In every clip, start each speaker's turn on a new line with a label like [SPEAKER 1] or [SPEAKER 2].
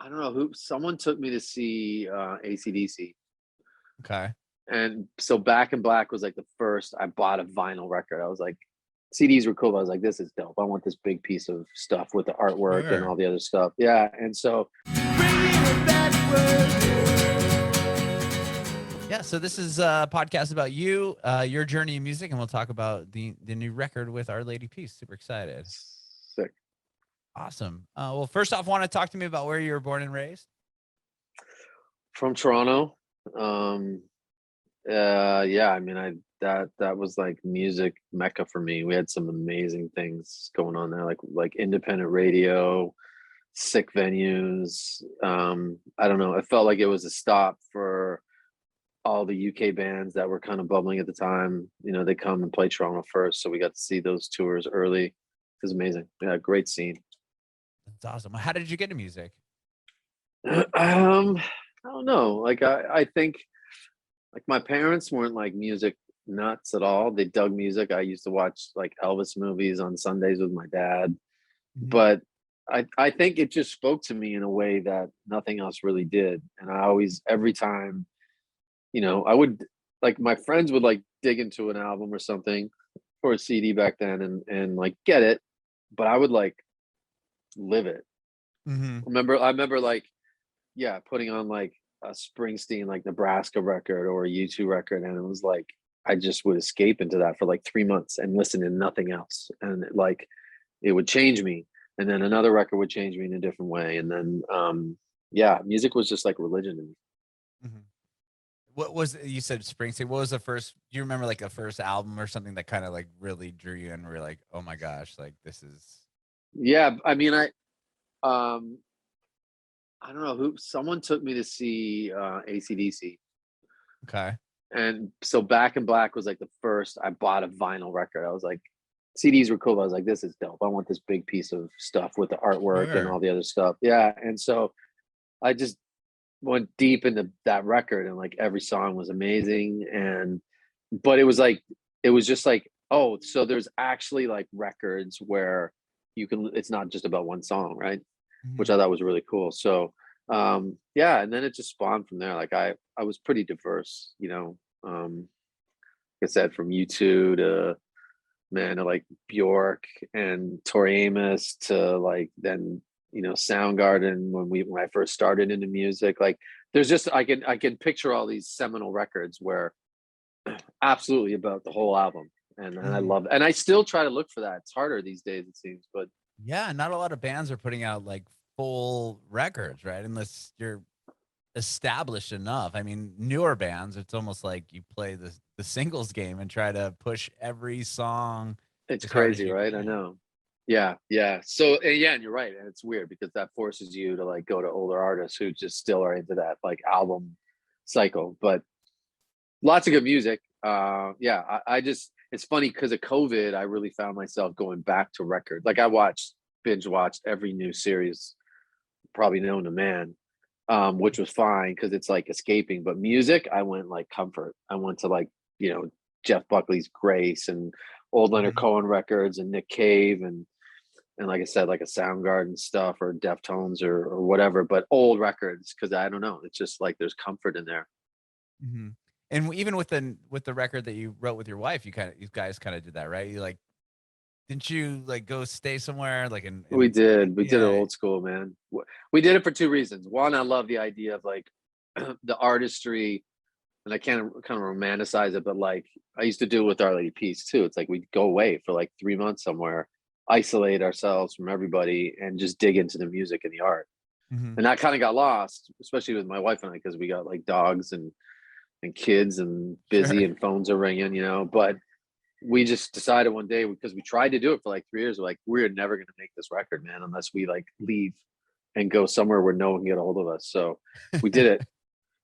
[SPEAKER 1] I don't know who, someone took me to see AC/DC.
[SPEAKER 2] Okay.
[SPEAKER 1] And so Back in Black was like the first I bought a vinyl record. I was like, CDs were cool, but I was like, this is dope. I want this big piece of stuff with the artwork and
[SPEAKER 2] Sure.
[SPEAKER 1] all the other stuff. Yeah. And so
[SPEAKER 2] Yeah, so this is a podcast about you, your journey in music, and we'll talk about the new record with Our Lady Peace. Super excited.
[SPEAKER 1] sick.
[SPEAKER 2] Awesome. Well, first off, want to talk to me about where you were born and raised?
[SPEAKER 1] From Toronto. Um yeah, I mean, I that was like music mecca for me. We had some amazing things going on there, like independent radio, sick venues. I don't know. It felt like it was a stop for all the UK bands that were kind of bubbling at the time. You know, they come and play Toronto first, so we got to see those tours early. It was amazing. Yeah, great scene.
[SPEAKER 2] That's awesome. How did you get into music?
[SPEAKER 1] I don't know. Like I think like my parents weren't like music nuts at all. They dug music. I used to watch like Elvis movies on Sundays with my dad,
[SPEAKER 2] Mhm.
[SPEAKER 1] but I think it just spoke to me in a way that nothing else really did. And I always, every time, I would, like, my friends would like dig into an album or something, or a CD back then, and like get it, but I would like live it.
[SPEAKER 2] Mhm.
[SPEAKER 1] I remember like, yeah, putting on like a Springsteen, like Nebraska record or a U2 record, and it was like I just would escape into that for like 3 months and listen to nothing else, and it would change me. And then another record would change me in a different way, and then yeah, music was just like religion to me.
[SPEAKER 2] Mhm. What was you said Springsteen? What was the first? Do you remember like the first album or something that kind of like really drew you and were like, oh my gosh, like this is
[SPEAKER 1] Yeah, I mean, um I don't know who, someone took me to see AC/DC.
[SPEAKER 2] okay.
[SPEAKER 1] And so Back in Black was like the first I bought a vinyl record. I was like, CDs were cool, but I was like, this is dope. I want this big piece of stuff with the artwork and
[SPEAKER 2] Sure.
[SPEAKER 1] all the other stuff. Yeah. And so I just went deep into that record, and like every song was amazing. And but it was just like, oh, so there's actually like records where you can, it's not just about one song, right? Which
[SPEAKER 2] Mhm.
[SPEAKER 1] I thought was really cool. So yeah, and then it just spawned from there. Like I was pretty diverse, like I said, from U2 to, man, to like Bjork and Tori Amos to like then, Soundgarden when I first started into music. Like there's just, I can picture all these seminal records where absolutely about the whole album. And I
[SPEAKER 2] Mhm.
[SPEAKER 1] love, and I still try to look for that. It's harder these days, it seems, but
[SPEAKER 2] Yeah, not a lot of bands are putting out like full records, right? Unless you're established enough. I mean, newer bands, it's almost like you play the singles game and try to push every song
[SPEAKER 1] it's
[SPEAKER 2] as hard as
[SPEAKER 1] crazy,
[SPEAKER 2] you
[SPEAKER 1] right? I
[SPEAKER 2] can.
[SPEAKER 1] know. Yeah, yeah. So, and yeah, and you're right. And it's weird because that forces you to like go to older artists who just still are into that like album cycle. But lots of good music. Yeah, I just, it's funny because of COVID, I really found myself going back to records. Like I binge watched every new series probably known to man, which was fine because it's like escaping. But music, I went like comfort. I went to like, Jeff Buckley's Grace and old Leonard
[SPEAKER 2] Mhm.
[SPEAKER 1] Cohen records and Nick Cave and like I said, like a Soundgarden stuff or Deftones or whatever, but old records because I don't know. It's just like there's comfort in there.
[SPEAKER 2] Mhm. And even with the record that you wrote with your wife, you guys kinda did that, right? You, like didn't you, like, go stay somewhere, like,
[SPEAKER 1] We
[SPEAKER 2] in
[SPEAKER 1] did. We did it
[SPEAKER 2] yeah.
[SPEAKER 1] old school, man. We did it for two reasons. One, I love the idea of like the artistry, and I can't kind of romanticize it, but like I used to do it with Our Lady Peace too. It's like we'd go away for like 3 months somewhere, isolate ourselves from everybody, and just dig into the music and the art.
[SPEAKER 2] Mhm.
[SPEAKER 1] And that kind of got lost, especially with my wife and I, because we got like dogs and kids and busy
[SPEAKER 2] Sure.
[SPEAKER 1] and phones are ringing, But we just decided one day, because we tried to do it for like 3 years. We're like, we're never going to make this record, man, unless we like leave and go somewhere where no one can get a hold of us. So we did it.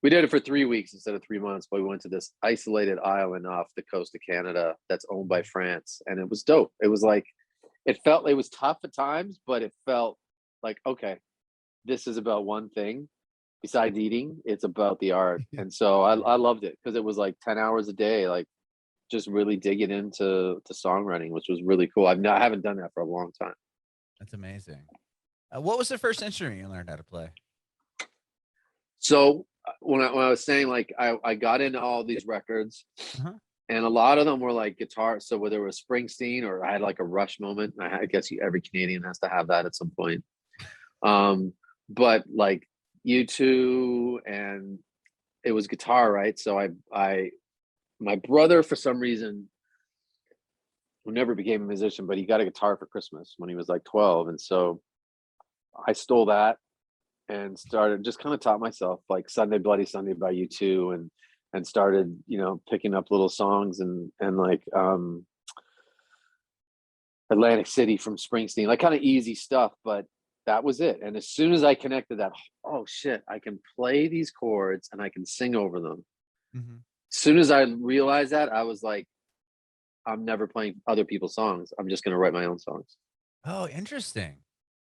[SPEAKER 1] We did it for 3 weeks instead of 3 months, but we went to this isolated island off the coast of Canada that's owned by
[SPEAKER 2] Mhm.
[SPEAKER 1] France. And it was dope. It was like, it was tough at times, but it felt like, okay, this is about one thing besides eating. It's about the art. And so I loved it because it was like 10 hours a day, like just really digging into songwriting, which was really cool. I haven't done that for a long time.
[SPEAKER 2] That's amazing. What was the first instrument you learned how to play?
[SPEAKER 1] So when I was saying like I got into all these records,
[SPEAKER 2] Uh-huh.
[SPEAKER 1] and a lot of them were like guitar. So whether it was Springsteen or I had like a Rush moment, I guess every Canadian has to have that at some point. But like U2, and it was guitar, right? So I my brother for some reason, who never became a musician, but he got a guitar for Christmas when he was like 12, and so I stole that and started just kind of taught myself like Sunday Bloody Sunday by U2, and started, picking up little songs, and like Atlantic City from Springsteen, like kind of easy stuff, but that was it. And as soon as I connected that, oh shit, I can play these chords and I can sing over them.
[SPEAKER 2] Mm-hmm.
[SPEAKER 1] As soon as I realized that, I was like, I'm never playing other people's songs. I'm just going to write my own songs.
[SPEAKER 2] Oh, interesting.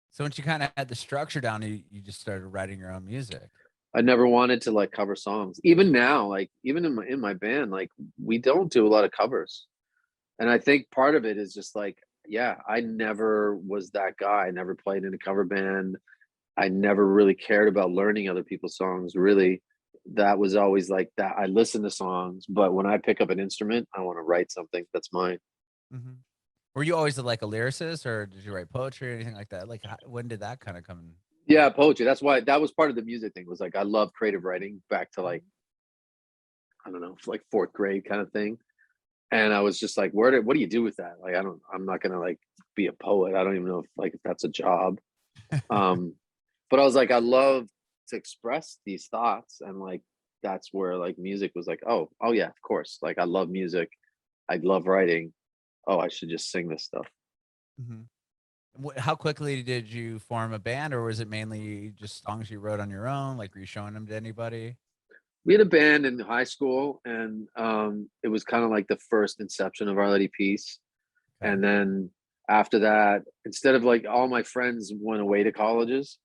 [SPEAKER 2] So once you kind of had the structure down, you just started writing your own music.
[SPEAKER 1] I never wanted to like cover songs. Even now, like even in my band, like we don't do a lot of covers. And I think part of it is just like, yeah, I never was that guy. I never played in a cover band. I never really cared about learning other people's songs. Really, that was always like that. I listen to songs, but when I pick up an instrument, I want to write something that's mine.
[SPEAKER 2] Mm-hmm. Were you always like a lyricist, or did you write poetry or anything like that? Like, when did that kind of come?
[SPEAKER 1] Yeah, poetry. That's why that was part of the music thing. Was like I love creative writing back to like I don't know, like fourth grade kind of thing. And I was just like, what do you do with that? Like I'm not gonna like be a poet. I don't even know if that's a job. Um, but I was like, I love to express these thoughts, and like that's where like music was like, oh yeah, of course. Like I love music. I love writing. Oh, I should just sing this stuff.
[SPEAKER 2] How quickly did you form a band, or was it mainly just songs you wrote on your own? Like, were you showing them to anybody?
[SPEAKER 1] We had a band in high school, and it was kind of like the first inception of Our Lady Peace.
[SPEAKER 2] Okay.
[SPEAKER 1] And then after that, instead of like all my friends went away to colleges,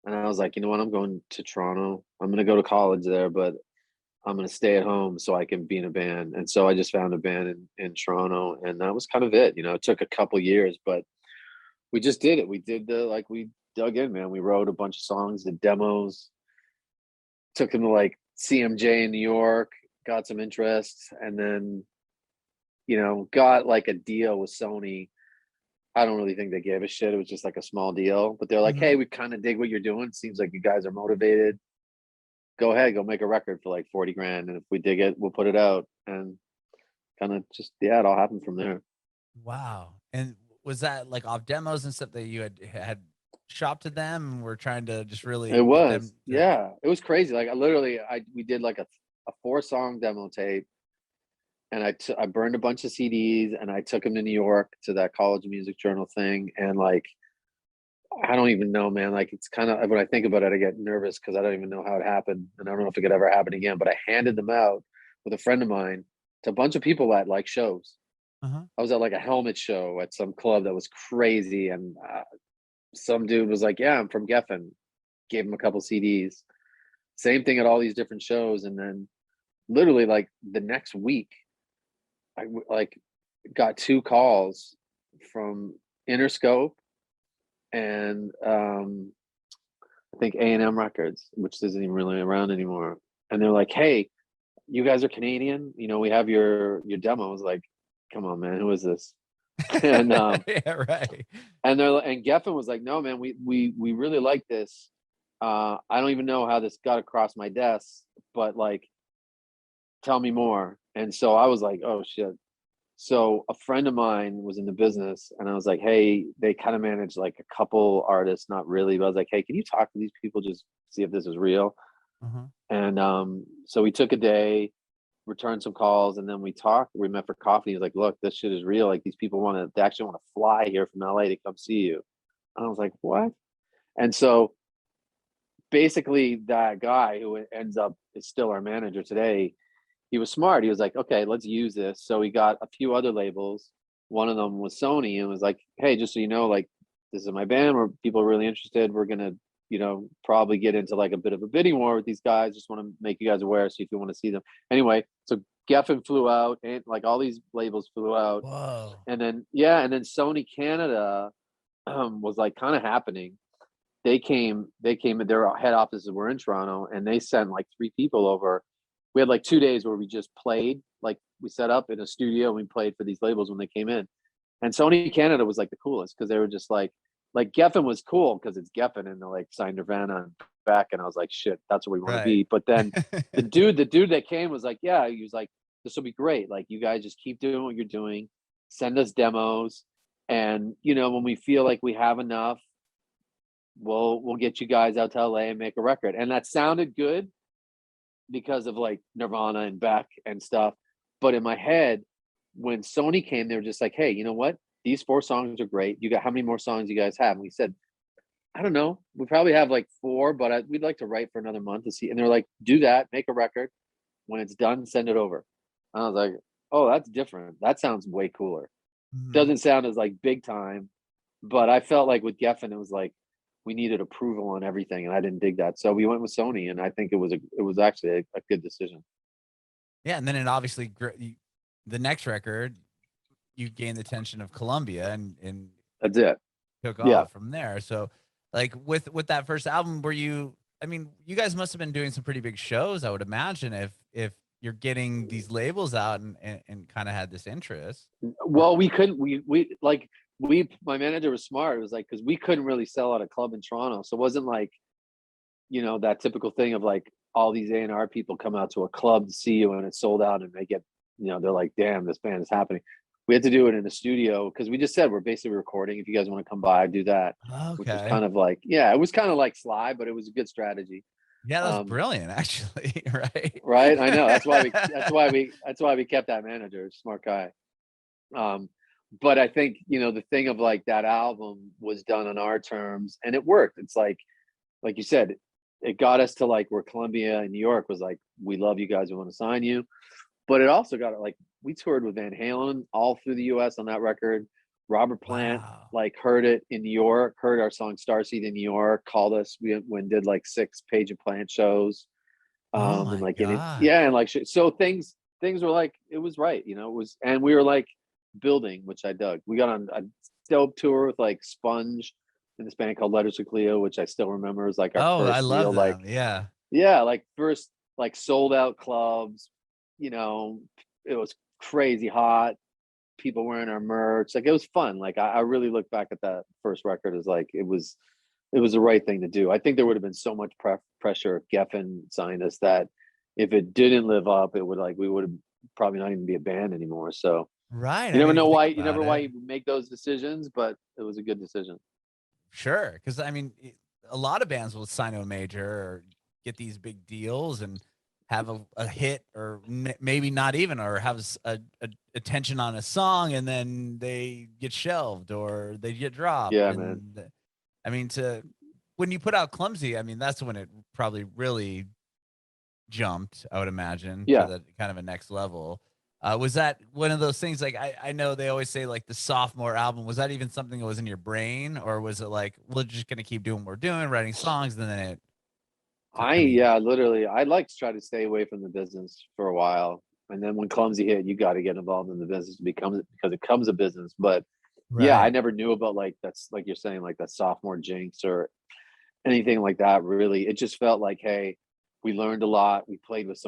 [SPEAKER 1] and I was like, you know what, I'm going to Toronto. I'm going to go to college there, but I'm going to stay at home so I can be in a band. And so I just found a band in Toronto, and that was kind of it. It took a couple years, but we just did it. We did we dug in, man. We wrote a bunch of songs, did demos, took them to like CMJ in New York, got some interest, and then, got like a deal with Sony. I don't really think they gave a shit. It was just like a small deal, but they're like,
[SPEAKER 2] Mhm.
[SPEAKER 1] hey, we kind of dig what you're doing. Seems like you guys are motivated. Go ahead, go make a record for like 40 grand. And if we dig it, we'll put it out. And kind of just, yeah, it all happened from there.
[SPEAKER 2] Wow. And was that like off demos and stuff that you had shopped to them and were trying to just
[SPEAKER 1] It
[SPEAKER 2] really get
[SPEAKER 1] was,
[SPEAKER 2] them to?
[SPEAKER 1] yeah, it was crazy. Like we did like a 4-song demo tape, and I burned a bunch of CDs, and I took them to New York to that College Music Journal thing. And like, I don't even know, man. Like, it's kind of, when I think about it, I get nervous because I don't even know how it happened, and I don't know if it could ever happen again. But I handed them out with a friend of mine to a bunch of people at like shows.
[SPEAKER 2] Uh-huh.
[SPEAKER 1] I was at like a Helmet show at some club that was crazy, and some dude was like, "Yeah, I'm from Geffen." Gave him a couple CDs. Same thing at all these different shows, and then literally like the next week, like got 2 calls from Interscope and I think A&M Records, which isn't even really around anymore. And they're like, "Hey, you guys are Canadian. We have your demo." I was like, "Come on, man, who is this?" and
[SPEAKER 2] Yeah, right.
[SPEAKER 1] and Geffen was like, "No, man, we really like this. I don't even know how this got across my desk, but like, tell me more." And so I was like, "Oh shit." So a friend of mine was in the business, and I was like, "Hey," they kind of manage like a couple artists, not really, but I was like, "Hey, can you talk to these people, just see if this is real?"
[SPEAKER 2] Uh-huh.
[SPEAKER 1] And so we took a day, returned some calls, and then we talked. We met for coffee. He's like, "Look, this shit is real. Like, these people they actually want to fly here from LA to come see you." And I was like, "What?" And so basically, that guy who ends up is still our manager today, he was smart. He was like, "Okay, let's use this." So he got a few other labels. One of them was Sony, and was like, "Hey, just so you know, like, this is my band. Where people are really interested. We're gonna, probably get into like a bit of a bidding war with these guys. Just want to make you guys aware, see if you want to see them." Anyway, so Geffen flew out, and like all these labels flew out,
[SPEAKER 2] Whoa.
[SPEAKER 1] and then, yeah, and then Sony Canada was like kind of happening, their head offices were in Toronto, and they sent like 3 people over. We had like 2 days where we just played, like we set up in a studio and we played for these labels when they came in. And Sony Canada was like the coolest because they were just like Geffen was cool because it's Geffen, and they're like signed Nirvana and back, and I was like, shit, that's where we want to
[SPEAKER 2] Right.
[SPEAKER 1] be. But then the dude that came was like, yeah, he was like, this will be great. Like, you guys just keep doing what you're doing, send us demos, and when we feel like we have enough, we'll get you guys out to LA and make a record. And that sounded good because of like Nirvana and Beck and stuff. But in my head, when Sony came, they were just like, hey, you know what? These 4 songs are great. You got how many more songs you guys have? And we said, I don't know. We probably have like 4, but we'd like to write for another month to see. And they're like, do that, make a record. When it's done, send it over. And I was like, oh, that's different. That sounds way cooler.
[SPEAKER 2] Mhm.
[SPEAKER 1] Doesn't sound as like big time, but I felt like with Geffen, it was like we needed approval on everything, and I didn't dig that. So we went with Sony, and I think it was actually a good decision.
[SPEAKER 2] Yeah, and then it obviously the next record, you gained the attention of Columbia and
[SPEAKER 1] That's it.
[SPEAKER 2] took
[SPEAKER 1] Yeah.
[SPEAKER 2] off from there. So, like with that first album, were you? I mean, you guys must have been doing some pretty big shows, I would imagine, if you're getting these labels out and kind of had this interest. Or
[SPEAKER 1] Well, we couldn't. My manager was smart. It was like because we couldn't really sell at a club in Toronto, so it wasn't like that typical thing of like all these A&R people come out to a club to see you and it's sold out, and they get they're like, damn, this band is happening. We had to do it in the studio because we just said we're basically recording. If you guys want to come by, do that. Which was
[SPEAKER 2] okay,
[SPEAKER 1] kind of like, yeah, it was kind of like sly, but it was a good strategy.
[SPEAKER 2] yeah, that's
[SPEAKER 1] Um,
[SPEAKER 2] brilliant, actually, right?
[SPEAKER 1] right? I know that's why we kept that manager, smart guy. Um, but I think the thing of like that album was done on our terms, and it worked. It's like you said, it got us to like where Columbia and New York was like, we love you guys, we want to sign you. But it also got it like we toured with Van Halen all through the US on that record. Robert Plant
[SPEAKER 2] Wow.
[SPEAKER 1] like heard it in New York, heard our song Starseed in New York, called us. We went and did like 6 Page and Plant shows.
[SPEAKER 2] Oh
[SPEAKER 1] And
[SPEAKER 2] my
[SPEAKER 1] like in it,
[SPEAKER 2] gosh.
[SPEAKER 1] yeah, and like so things were like it was right, it was, and we were like building, which I dug. We got on a dope tour with like Sponge in this band called Letters to Cleo, which I still remember is like our
[SPEAKER 2] Oh, I
[SPEAKER 1] first
[SPEAKER 2] love
[SPEAKER 1] real like,
[SPEAKER 2] them. Yeah.
[SPEAKER 1] yeah, like first like sold out clubs. You know, it was crazy hot. People wearing our merch. Like it was fun. Like I really look back at that first record as like it was the right thing to do. I think there would have been so much pressure if Geffen signed us that if it didn't live up, it would like we would have probably not even be a band anymore. So
[SPEAKER 2] Right.
[SPEAKER 1] you
[SPEAKER 2] I
[SPEAKER 1] never
[SPEAKER 2] mean, if
[SPEAKER 1] know
[SPEAKER 2] you
[SPEAKER 1] why
[SPEAKER 2] think
[SPEAKER 1] you never
[SPEAKER 2] about
[SPEAKER 1] why
[SPEAKER 2] it,
[SPEAKER 1] you make those decisions, but it was a good decision.
[SPEAKER 2] sure. Because I mean, a lot of bands will sign to a major or get these big deals and have a hit, or maybe not even, or have a attention on a song, and then they get shelved or they get dropped.
[SPEAKER 1] Yeah, man.
[SPEAKER 2] And I mean, to when you put out Clumsy, I mean, that's when it probably really jumped, I would imagine, to
[SPEAKER 1] Yeah.
[SPEAKER 2] the kind of a next level. Was that one of those things? Like I know they always say like the sophomore album. Was that even something that was in your brain, or was it like we're just gonna keep doing what we're doing, writing songs, and then it
[SPEAKER 1] I
[SPEAKER 2] I mean,
[SPEAKER 1] yeah, literally. I like to try to stay away from the business for a while. And then when Clumsy hit, you got to get involved in the business because it becomes a business. But yeah, I
[SPEAKER 2] right?
[SPEAKER 1] never knew about like that's like you're saying, like that sophomore jinx or anything like that. Really, it just felt like, hey, we learned a lot. We played with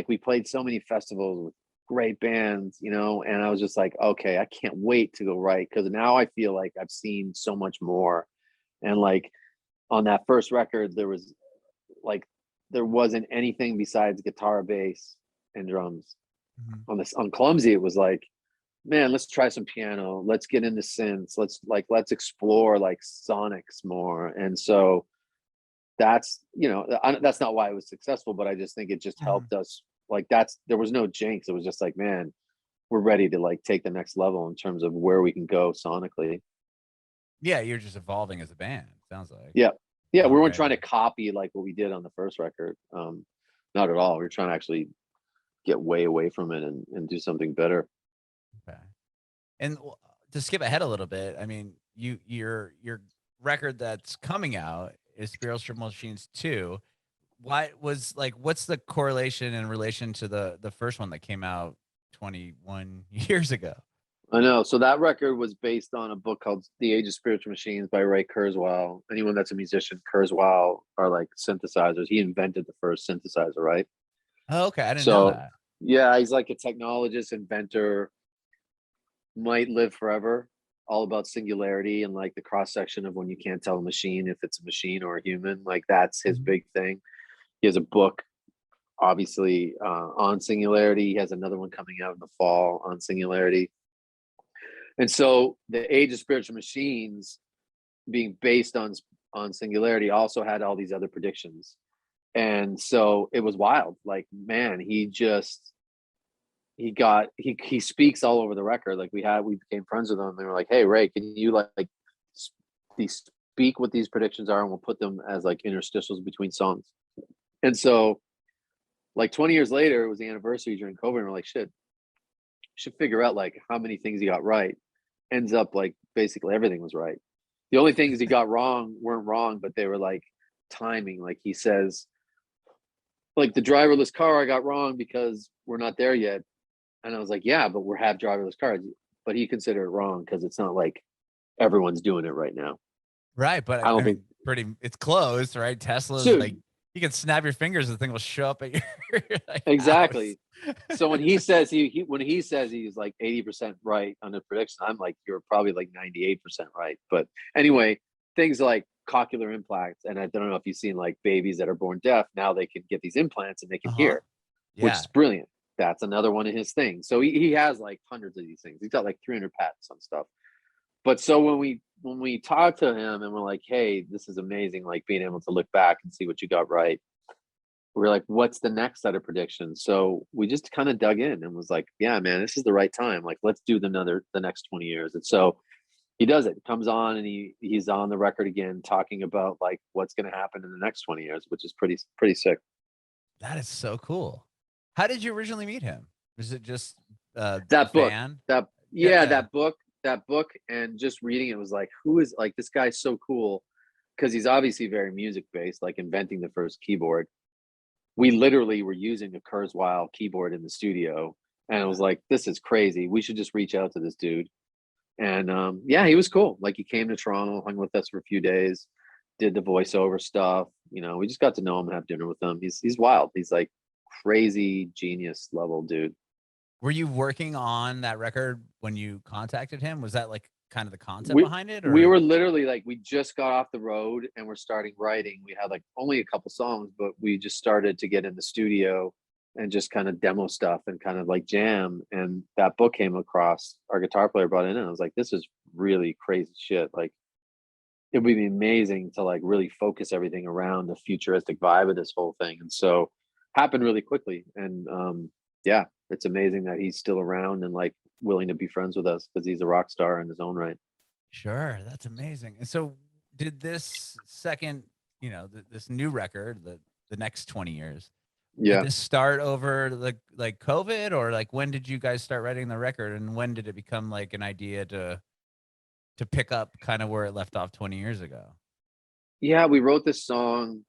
[SPEAKER 1] we played so many festivals with great bands, and I was just like, okay, I can't wait to go write because now I feel like I've seen so much more. And like on that first record, like there wasn't anything besides guitar, bass, and drums.
[SPEAKER 2] Mhm.
[SPEAKER 1] On Clumsy, it was like, man, let's try some piano. Let's get into synths. Let's explore like sonics more. And so that's not why it was successful, but I just think it just
[SPEAKER 2] Mhm.
[SPEAKER 1] helped us. Like there was no jinx. It was just like, man, we're ready to like take the next level in terms of where we can go sonically.
[SPEAKER 2] Yeah, you're just evolving as a band. Sounds like
[SPEAKER 1] Yeah. Yeah. We weren't trying to
[SPEAKER 2] already.
[SPEAKER 1] copy like what we did on the first record. Not at all. We were trying to actually get way away from it and do something better.
[SPEAKER 2] Okay. And to skip ahead a little bit, I mean, your record that's coming out is Spiritual Machines 2. Why was like what's the correlation in relation to the first one that came out 21 years ago?
[SPEAKER 1] I know. So that record was based on a book called The Age of Spiritual Machines by Ray Kurzweil. Anyone that's a musician, Kurzweil are like synthesizers. He invented the first synthesizer, right?
[SPEAKER 2] Oh, okay, I didn't know
[SPEAKER 1] So
[SPEAKER 2] that.
[SPEAKER 1] yeah, he's like a technologist, inventor, might live forever, all about singularity and like the cross section of when you can't tell a machine if it's a machine or a human. Like that's his
[SPEAKER 2] Mhm.
[SPEAKER 1] big thing. He has a book, obviously, on singularity. He has another one coming out in the fall on singularity. And so the Age of Spiritual Machines being based on singularity also had all these other predictions. And so it was wild. Like, man, he speaks all over the record. Like we became friends with him and they were like, hey Ray, can you like speak what these predictions are and we'll put them as like interstitials between songs. And so like 20 years later, it was the anniversary during COVID, and we're like, shit, should figure out like how many things he got right. Ends up like basically everything was right. The only things he got wrong weren't wrong, but they were like timing. Like he says, like the driverless car I got wrong because we're not there yet. And I was like, yeah, but we're have driverless cars. But he considered it wrong because it's not like everyone's doing it right now.
[SPEAKER 2] Right, but
[SPEAKER 1] I
[SPEAKER 2] I
[SPEAKER 1] don't think,
[SPEAKER 2] mean, it's closed, right? Tesla's like,
[SPEAKER 1] dude,
[SPEAKER 2] you can snap your fingers, the thing will show up at your like house.
[SPEAKER 1] exactly. So when he says when he says he's like 80% right on the prediction, I'm like, you're probably like 98% right. But anyway, things like cochlear implants, and I don't know if you've seen like babies that are born deaf, now they can get these implants and they can
[SPEAKER 2] Uh-huh.
[SPEAKER 1] hear, which
[SPEAKER 2] Yeah.
[SPEAKER 1] is brilliant. That's another one of his things. So he has like hundreds of these things. He's got like 300 patents on stuff. But so when we talk to him and we're like, hey, this is amazing, like being able to look back and see what you got right, we're like, what's the next set of predictions? So we just kind of dug in and was like, yeah, man, this is the right time. Like, let's do the next 20 years. And so he does it. Comes on and he's on the record again talking about like what's going to happen in the next 20 years, which is pretty sick.
[SPEAKER 2] That is so cool. How did you originally meet him? Was it just a
[SPEAKER 1] That book,
[SPEAKER 2] fan?
[SPEAKER 1] that
[SPEAKER 2] Yeah,
[SPEAKER 1] yeah,
[SPEAKER 2] yeah.
[SPEAKER 1] that book, and just reading it was like, who is like this guy's so cool because he's obviously very music based, like inventing the first keyboard. We literally were using a Kurzweil keyboard in the studio, and it was
[SPEAKER 2] Wow.
[SPEAKER 1] like, this is crazy. We should just reach out to this dude. And yeah, he was cool. Like he came to Toronto, hung with us for a few days, did the voiceover stuff. We just got to know him and have dinner with him. He's wild. He's like crazy genius level dude.
[SPEAKER 2] Were you working on that record when you contacted him? Was that like kind of the concept
[SPEAKER 1] we
[SPEAKER 2] behind it,
[SPEAKER 1] we
[SPEAKER 2] or?
[SPEAKER 1] were literally like, we just got off the road and we're starting writing. We had like only a couple songs, but we just started to get in the studio and just kind of demo stuff and kind of like jam. And that book came across, our guitar player brought it in, and I was like, this is really crazy shit. Like it would be amazing to like really focus everything around the futuristic vibe of this whole thing. And so happened really quickly. And yeah, it's amazing that he's still around and like willing to be friends with us because he's a rock star in his own right.
[SPEAKER 2] Sure, that's amazing. And so, did this second, this new record, the next 20 years, did
[SPEAKER 1] Yeah.
[SPEAKER 2] this start over like COVID, or like when did you guys start writing the record, and when did it become like an idea to pick up kind of where it left off 20 years ago?
[SPEAKER 1] Yeah, we wrote this song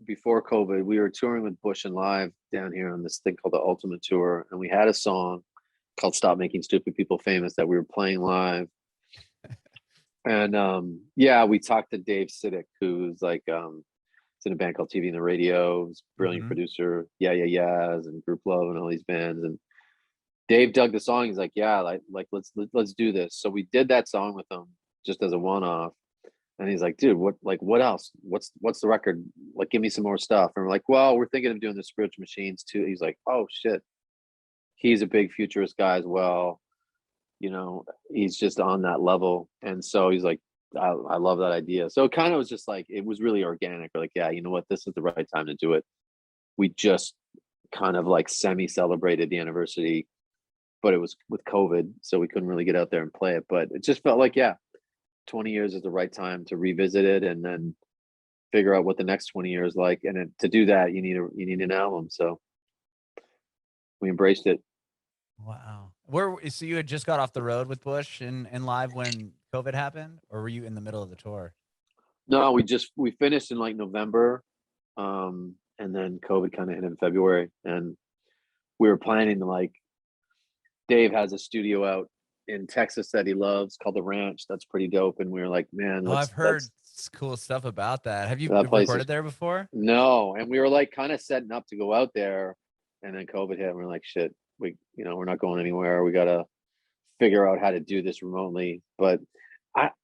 [SPEAKER 1] before COVID. We were touring with Bush and Live down here on this thing called the Ultimate Tour, and we had a song called "Stop Making Stupid People Famous" that we were playing live. And yeah, we talked to Dave Sidick, who's like it's in a band called TV and the Radio. He's a brilliant
[SPEAKER 2] Hmm.
[SPEAKER 1] producer, Yeah Yeah Yeahs and Group Love and all these bands. And Dave dug the song. He's like, yeah, like let's do this. So we did that song with him just as a one off. And he's like, dude, what else? What's the record? Like, give me some more stuff. And we're like, well, we're thinking of doing the Spiritual Machines too. He's like, oh shit. He's a big futurist guy as well. He's just on that level. And so he's like, I love that idea. So it kind of was just like, it was really organic. We're like, yeah, you know what? This is the right time to do it. We just kind of like semi celebrated the anniversary, but it was with COVID. So we couldn't really get out there and play it. But it just felt like, yeah, 20 years is the right time to revisit it and then figure out what the next 20 years like. And then to do that, you need an album. So we embraced it.
[SPEAKER 2] Wow. So you had just got off the road with Bush and live when COVID happened, or were you in the middle of the tour?
[SPEAKER 1] No, we finished in like November. And then COVID kind of hit in February. And we were planning to like, Dave has a studio out in Texas that he loves called the Ranch. That's pretty dope. And we were like, man,
[SPEAKER 2] Oh, I've
[SPEAKER 1] let's
[SPEAKER 2] heard cool stuff about that. Have you
[SPEAKER 1] that place is
[SPEAKER 2] recorded there before?
[SPEAKER 1] no. And we were like kind of setting up to go out there, and then COVID hit. And we're like, shit, we're not going anywhere. We gotta figure out how to do this remotely. But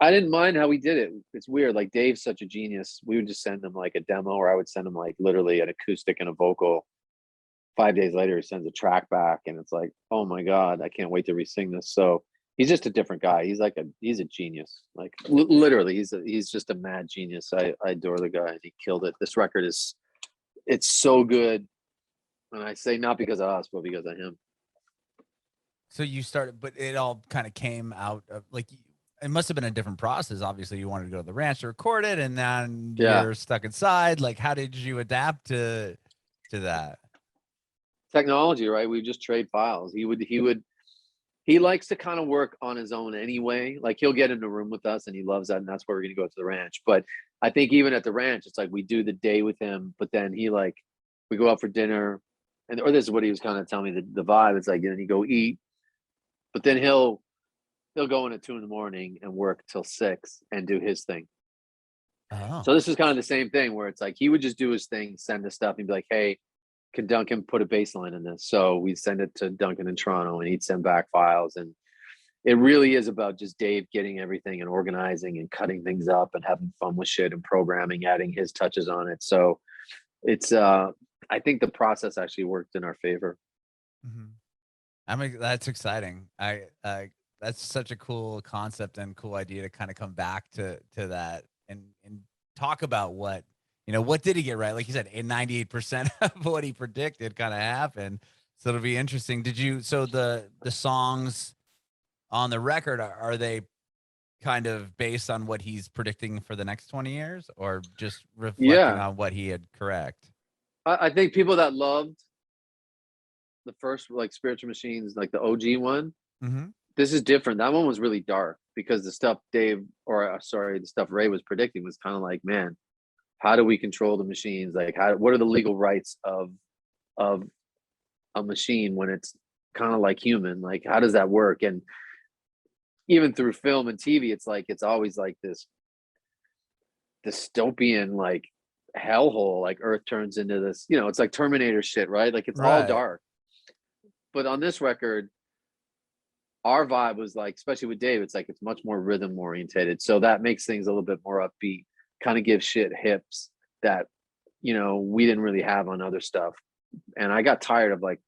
[SPEAKER 1] I didn't mind how we did it. It's weird. Like Dave's such a genius. We would just send him like a demo, or I would send him like literally an acoustic and a vocal. 5 days later, he sends a track back, and it's like, oh my god, I can't wait to re-sing this. So he's just a different guy. He's a genius. Like literally, he's just a mad genius. I adore the guy, and he killed it. This record it's so good, and I say not because of us, but because of him.
[SPEAKER 2] So you started, but it all kind of came out of like it must have been a different process. Obviously, you wanted to go to the ranch to record it, and then
[SPEAKER 1] Yeah,
[SPEAKER 2] you're stuck inside. Like, how did you adapt to that?
[SPEAKER 1] technology, right? We just trade files. He likes to kind of work on his own anyway. Like he'll get in the room with us, and he loves that, and that's where we're gonna go to the ranch. But I think even at the ranch, it's like we do the day with him, but then we go out for dinner, or this is what he was kind of telling me the vibe. It's like, and then you go eat, but then he'll go in at 2 a.m. and work till 6 and do his thing.
[SPEAKER 2] Oh,
[SPEAKER 1] So this is kind of the same thing where it's like he would just do his thing, send the stuff, and be like, hey, can Duncan put a bass line in this? So we'd send it to Duncan in Toronto, and he'd send back files. And it really is about just Dave getting everything and organizing and cutting things up and having fun with shit and programming, adding his touches on it. So it's I think the process actually worked in our favor.
[SPEAKER 2] hmm that's exciting. That's such a cool concept and cool idea to kind of come back to that and talk about what did he get right? Like you said, 98% of what he predicted kind of happened. So it'll be interesting. So the songs on the record are they kind of based on what he's predicting for the next 20 years or just reflecting
[SPEAKER 1] Yeah.
[SPEAKER 2] on what he had correct?
[SPEAKER 1] I think people that loved the first like Spiritual Machines, like the OG one,
[SPEAKER 2] Mm-hmm.
[SPEAKER 1] this is different. That one was really dark because the stuff the stuff Ray was predicting was kind of like, man, how do we control the machines? Like, what are the legal rights of a machine when it's kind of like human? Like, how does that work? And even through film and TV, it's always like this dystopian like hellhole. Like Earth turns into this, it's like Terminator shit, right? Like it's all
[SPEAKER 2] Right.
[SPEAKER 1] dark. But on this record, our vibe was like, especially with Dave, it's like it's much more rhythm orientated. So that makes things a little bit more upbeat, kind of gives shit hips that we didn't really have on other stuff. And I got tired of like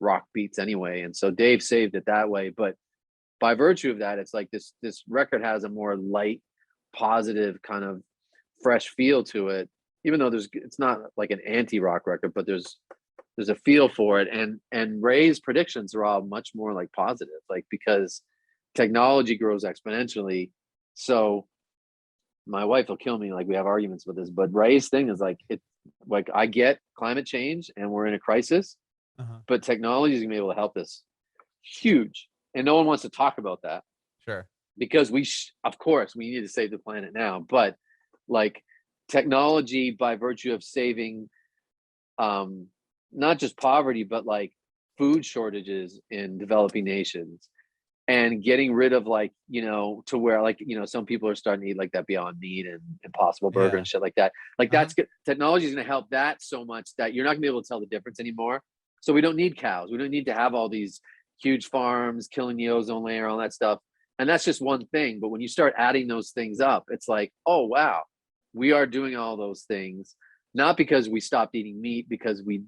[SPEAKER 1] rock beats anyway. And so Dave saved it that way. But by virtue of that, it's like this record has a more light, positive, kind of fresh feel to it. Even though it's not like an anti-rock record, but there's a feel for it. And Ray's predictions are all much more like positive, like because technology grows exponentially. So my wife will kill me, like we have arguments with this, but Ray's thing is like I get climate change and we're in a crisis,
[SPEAKER 2] Uh-huh.
[SPEAKER 1] but technology is gonna be able to help us huge. And no one wants to talk about that
[SPEAKER 2] Sure.
[SPEAKER 1] because of course we need to save the planet now, but like technology by virtue of saving not just poverty, but like food shortages in developing nations and getting rid of like, to where like, some people are starting to eat like that Beyond Meat and Impossible Burger
[SPEAKER 2] Yeah.
[SPEAKER 1] and shit like that. Like
[SPEAKER 2] Uh-huh.
[SPEAKER 1] that's good. Technology is going to help that so much that you're not gonna be able to tell the difference anymore. So we don't need cows. We don't need to have all these huge farms killing the ozone layer, all that stuff. And that's just one thing. But when you start adding those things up, it's like, oh wow, we are doing all those things, not because we stopped eating meat because we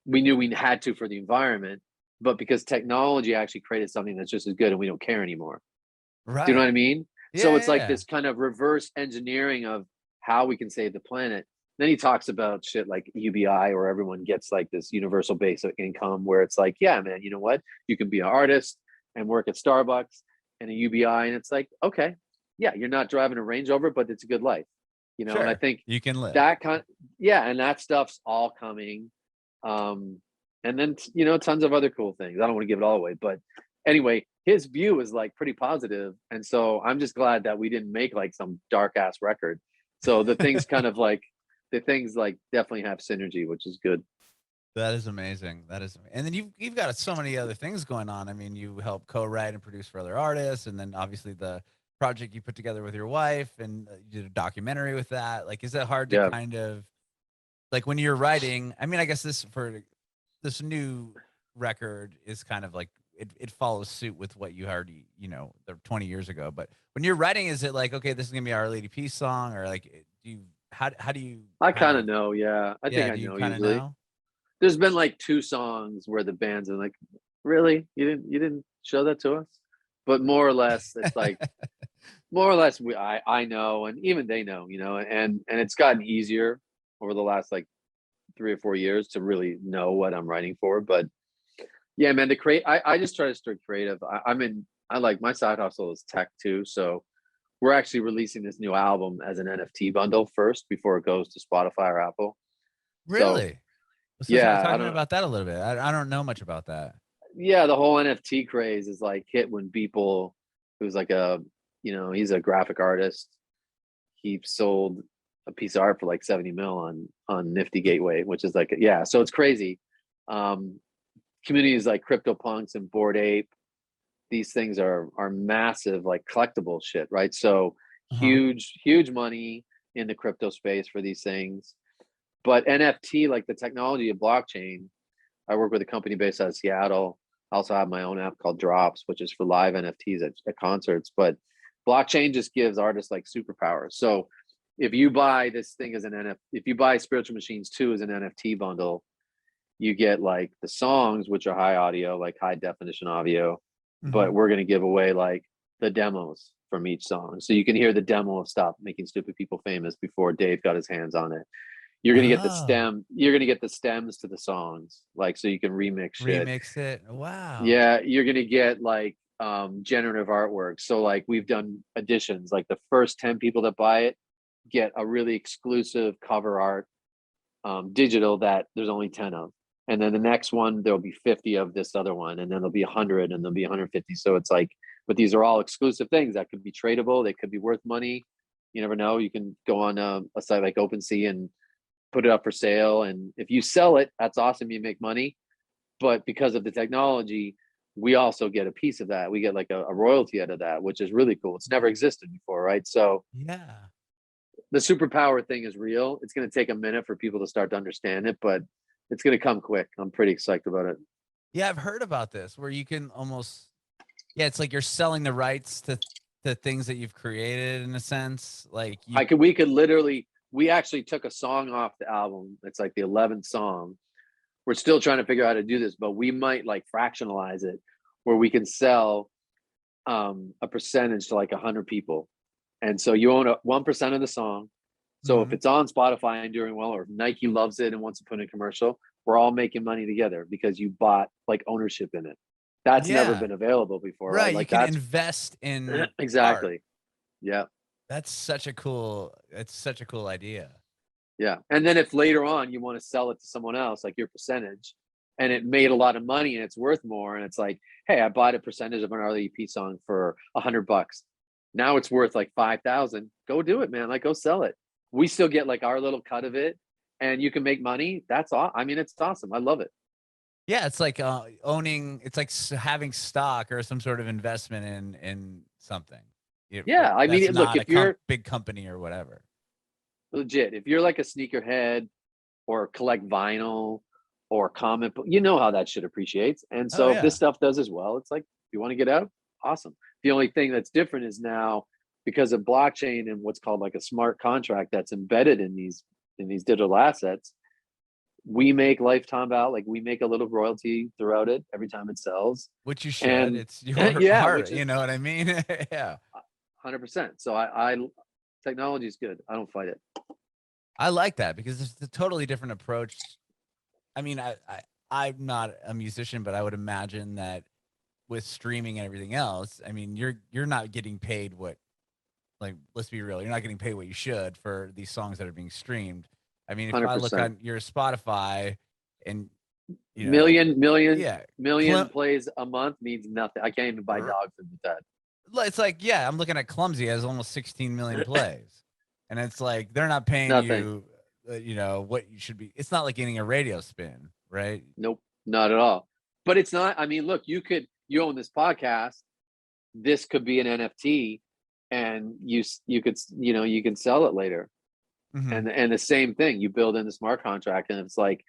[SPEAKER 1] knew we had to for the environment, but because technology actually created something that's just as good and we don't care anymore. Do you know what
[SPEAKER 2] Right.
[SPEAKER 1] I mean? So
[SPEAKER 2] Yeah,
[SPEAKER 1] it's
[SPEAKER 2] yeah,
[SPEAKER 1] like
[SPEAKER 2] yeah.
[SPEAKER 1] this kind of reverse engineering of how we can save the planet. Then he talks about shit like UBI, or everyone gets like this universal basic income, where it's like, yeah, man, you know what? You can be an artist and work at Starbucks and a UBI, and it's like, okay, yeah, you're not driving a Range Rover, but it's a good life, And I
[SPEAKER 2] Sure.
[SPEAKER 1] think
[SPEAKER 2] You can live.
[SPEAKER 1] that yeah, and that stuff's all coming. And then tons of other cool things. I don't want to give it all away, but anyway, his view is like pretty positive, and so I'm just glad that we didn't make like some dark ass record. So the things like definitely have synergy, which is good.
[SPEAKER 2] That is amazing. That is, and then you've got so many other things going on. I mean, you help co-write and produce for other artists, and then obviously the project you put together with your wife, and you did a documentary with that. Like, is it hard to
[SPEAKER 1] Yeah.
[SPEAKER 2] kind of like when you're writing? I mean, I guess this new record is kind of like it follows suit with what you already, the 20 years ago. But when you're writing, is it like, okay, this is gonna be Our Lady Peace song, or like do you how do you
[SPEAKER 1] I
[SPEAKER 2] kind
[SPEAKER 1] kind of
[SPEAKER 2] of
[SPEAKER 1] know. Yeah. I think
[SPEAKER 2] yeah,
[SPEAKER 1] I
[SPEAKER 2] do you
[SPEAKER 1] know
[SPEAKER 2] kind of
[SPEAKER 1] usually.
[SPEAKER 2] know?
[SPEAKER 1] There's been like two songs where the bands are like, really? You didn't show that to us? But more or less, it's like more or less I know, and even they know, and it's gotten easier over the last like 3 or 4 years to really know what I'm writing for. But yeah, man, to create, I just try to stay creative. I like my side hustle is tech too. So we're actually releasing this new album as an NFT bundle first before it goes to Spotify or Apple. So
[SPEAKER 2] Really? So
[SPEAKER 1] yeah,
[SPEAKER 2] talk
[SPEAKER 1] I
[SPEAKER 2] to me
[SPEAKER 1] don't,
[SPEAKER 2] about that a little bit. I don't know much about that.
[SPEAKER 1] yeah, the whole NFT craze is like hit when people, it was like he's a graphic artist. He sold a piece of art for like 70 mil on Nifty Gateway, which is like, yeah, so it's crazy. Um, Communities like CryptoPunks and Bored Ape, these things are massive, like collectible shit, right? So
[SPEAKER 2] Uh-huh.
[SPEAKER 1] huge money in the crypto space for these things. But NFT, like the technology of blockchain, I work with a company based out of Seattle. I also have my own app called Drops, which is for live NFTs at concerts. But blockchain just gives artists like superpowers. So if you buy this thing as an NFT, if you buy Spiritual Machines 2 as an NFT bundle, you get like the songs, which are high audio, like high definition audio, but
[SPEAKER 2] Mhm.
[SPEAKER 1] we're going to give away like the demos from each song. So you can hear the demo of Stop Making Stupid People Famous before Dave got his hands on it. You're going to get the
[SPEAKER 2] Oh,
[SPEAKER 1] stem, you're going to get the stems to the songs, like, so you can remix shit.
[SPEAKER 2] remix it. Wow.
[SPEAKER 1] Yeah, you're going to get like generative artwork. So like we've done additions, like the first 10 people that buy it get a really exclusive cover art, digital, that there's only 10 of. And then the next one, there'll be 50 of this other one, and then there'll be 100, and there'll be 150. So it's like, but these are all exclusive things that could be tradable. They could be worth money. You never know. You can go on a site like OpenSea and put it up for sale. And if you sell it, that's awesome. You make money. But because of the technology, we also get a piece of that. We get like a royalty out of that, which is really cool. It's never existed before, right? So
[SPEAKER 2] Yeah.
[SPEAKER 1] the superpower thing is real. It's going to take a minute for people to start to understand it, but it's going to come quick. I'm pretty excited about it.
[SPEAKER 2] Yeah, I've heard about this where you can almost yeah, it's like you're selling the rights to things that you've created in a sense. Like you
[SPEAKER 1] We could literally, we actually took a song off the album. It's like the 11th song. We're still trying to figure out how to do this, but we might like fractionalize it where we can sell a percentage to like 100 people. And so you own 1% of the song. So if
[SPEAKER 2] Mhm.
[SPEAKER 1] it's on Spotify and doing well, or if Nike loves it and wants to put in a commercial, we're all making money together because you bought like ownership in it. That's never
[SPEAKER 2] Yeah.
[SPEAKER 1] been available before, right?
[SPEAKER 2] Right, you
[SPEAKER 1] Like
[SPEAKER 2] can
[SPEAKER 1] that's
[SPEAKER 2] invest in art.
[SPEAKER 1] exactly. Yeah.
[SPEAKER 2] It's such a cool idea.
[SPEAKER 1] Yeah. And then if later on you want to sell it to someone else, like your percentage, and it made a lot of money and it's worth more, and it's like, hey, I bought a percentage of an REP song for $100. Now it's worth like 5,000. Go do it, man. Like go sell it. We still get like our little cut of it, and you can make money. That's all. I mean, it's awesome. I love it.
[SPEAKER 2] Yeah, it's like owning. It's like having stock or some sort of investment in something.
[SPEAKER 1] Yeah. I
[SPEAKER 2] That's
[SPEAKER 1] mean, look,
[SPEAKER 2] not
[SPEAKER 1] if you're
[SPEAKER 2] big company or whatever.
[SPEAKER 1] legit, if you're like a sneakerhead or collect vinyl or comic book, you know how that shit appreciates. And
[SPEAKER 2] Oh
[SPEAKER 1] so if this
[SPEAKER 2] yeah.
[SPEAKER 1] stuff does as well, it's like, if you want to get out, awesome. The only thing that's different is now, because of blockchain and what's called like a smart contract that's embedded in these digital assets, we make lifetime value, like we make a little royalty throughout it every time it sells.
[SPEAKER 2] Which you should.
[SPEAKER 1] And
[SPEAKER 2] It's your
[SPEAKER 1] yeah,
[SPEAKER 2] art.
[SPEAKER 1] which
[SPEAKER 2] You
[SPEAKER 1] is
[SPEAKER 2] know what I mean? Yeah.
[SPEAKER 1] 100%. So I technology is good. I don't fight it.
[SPEAKER 2] I like that because it's a totally different approach. I mean, I'm not a musician, but I would imagine that with streaming and everything else, I mean, you're not getting paid what like let's be real, you're not getting paid what you should for these songs that are being streamed. I mean, if I look
[SPEAKER 1] 100%.
[SPEAKER 2] on your Spotify and you know,
[SPEAKER 1] million million
[SPEAKER 2] yeah,
[SPEAKER 1] million
[SPEAKER 2] Clem,
[SPEAKER 1] plays a month means nothing. I can't even buy
[SPEAKER 2] r-
[SPEAKER 1] dog food with that.
[SPEAKER 2] it's like yeah, I'm looking at Clumsy has almost 16 million plays, and it's like they're not paying
[SPEAKER 1] Nothing.
[SPEAKER 2] you, what you should be. It's not like getting a radio spin, right?
[SPEAKER 1] Nope, not at all. But it's not. I mean, look, you own this podcast. This could be an NFT, and you could you can sell it later.
[SPEAKER 2] Mm-hmm.
[SPEAKER 1] And the same thing, you build in the smart contract, and it's like,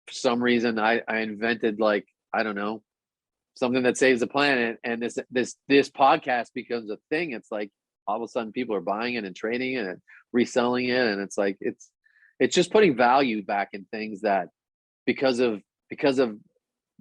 [SPEAKER 1] for some reason, I invented, like, I don't know, something that saves the planet, and this podcast becomes a thing. It's like all of a sudden people are buying it and trading it and reselling it, and it's like it's just putting value back in things that, because of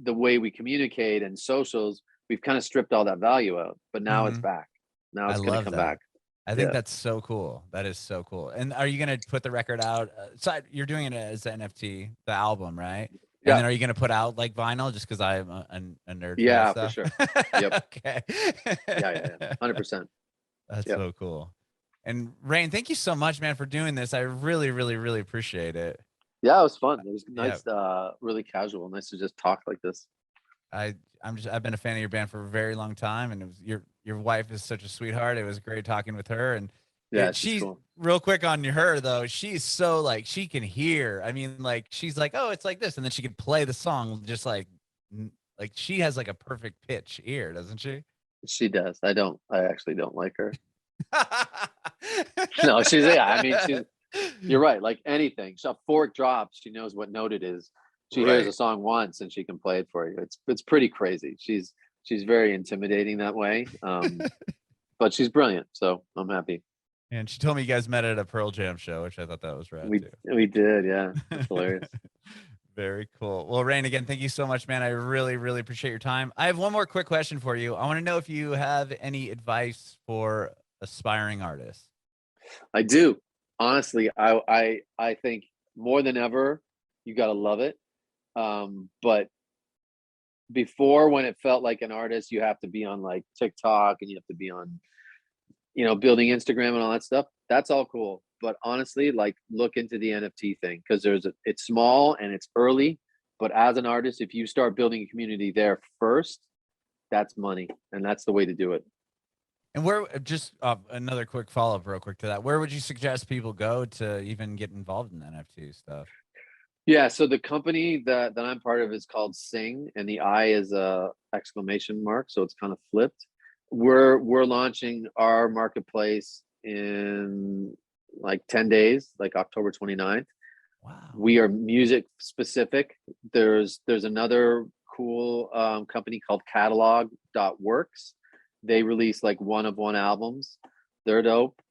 [SPEAKER 1] the way we communicate and socials, we've kind of stripped all that value out. But now it's
[SPEAKER 2] Mm-hmm.
[SPEAKER 1] back. Now
[SPEAKER 2] I
[SPEAKER 1] it's going to
[SPEAKER 2] love
[SPEAKER 1] come
[SPEAKER 2] that.
[SPEAKER 1] back.
[SPEAKER 2] I think
[SPEAKER 1] Yeah.
[SPEAKER 2] that's so cool. That is so cool. And are you gonna put the record out? So you're doing it as an NFT, the album, right? And
[SPEAKER 1] Yeah.
[SPEAKER 2] then are you gonna put out like vinyl? Just because I'm a nerd for that
[SPEAKER 1] Yeah, for
[SPEAKER 2] stuff.
[SPEAKER 1] sure. Yep.
[SPEAKER 2] Okay.
[SPEAKER 1] Yeah. 100%.
[SPEAKER 2] That's
[SPEAKER 1] Yep.
[SPEAKER 2] so cool. And Raine, thank you so much, man, for doing this. I really, really, really appreciate it.
[SPEAKER 1] Yeah, it was fun. It was
[SPEAKER 2] Yeah,
[SPEAKER 1] nice, really casual. Nice to just talk like this.
[SPEAKER 2] I've been a fan of your band for a very long time, and it was your wife is such a sweetheart. It was great talking with her, and
[SPEAKER 1] Yeah, she's
[SPEAKER 2] she's
[SPEAKER 1] cool.
[SPEAKER 2] real quick on her though. She's so like she can hear. I mean, like she's like, oh, it's like this, and then she can play the song just like she has like a perfect pitch ear, doesn't she?
[SPEAKER 1] She does. I actually don't like her. No, you're right. Like anything, a fork drops, she knows what note it is. She hears a
[SPEAKER 2] Right.
[SPEAKER 1] song once and she can play it for you. It's pretty crazy. She's very intimidating that way. But she's brilliant. So I'm happy.
[SPEAKER 2] And she told me you guys met at a Pearl Jam show, which I thought that was rad
[SPEAKER 1] We
[SPEAKER 2] too.
[SPEAKER 1] we did, yeah. That's hilarious.
[SPEAKER 2] Very cool. Well, Raine, again, thank you so much, man. I really, really appreciate your time. I have one more quick question for you. I want to know if you have any advice for aspiring artists.
[SPEAKER 1] I do. Honestly, I think more than ever, you gotta love it. But before, when it felt like an artist, you have to be on like TikTok and you have to be on, building Instagram and all that stuff. That's all cool. But honestly, like, look into the NFT thing, because it's small and it's early. But as an artist, if you start building a community there first, that's money, and that's the way to do it.
[SPEAKER 2] And where just another quick follow up, real quick to that. Where would you suggest people go to even get involved in NFT stuff?
[SPEAKER 1] Yeah, so the company that I'm part of is called Sing, and the I is a exclamation mark, so it's kind of flipped. We're launching our marketplace in like 10 days, like October 29th.
[SPEAKER 2] Wow.
[SPEAKER 1] We are music specific. There's another cool company called catalog.works. They release like one of one albums. They're dope.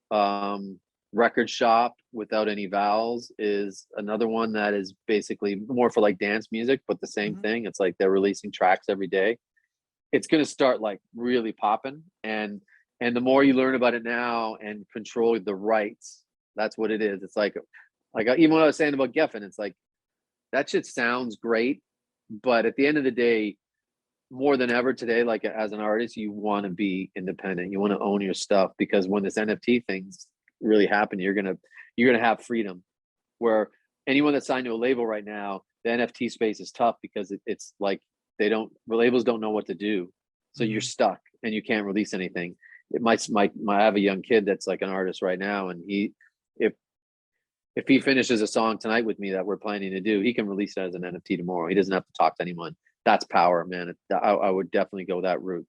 [SPEAKER 1] Record Shop Without Any Vowels is another one that is basically more for like dance music, but the same thing. It's like they're releasing tracks every day. It's going to start like really popping, and the more you learn about it now and control the rights, that's what it is. It's like even what I was saying about Geffen, it's like that shit sounds great, but at the end of the day, more than ever today, like as an artist, you want to be independent. You want to own your stuff, because when this NFT things really happen, you're gonna have freedom. Where anyone that's signed to a label right now, the NFT space is tough, because it's like labels don't know what to do, so you're stuck and you can't release anything. I have a young kid that's like an artist right now, and if he finishes a song tonight with me that we're planning to do, he can release it as an NFT tomorrow. He doesn't have to talk to anyone. That's power, man. I would definitely go that route.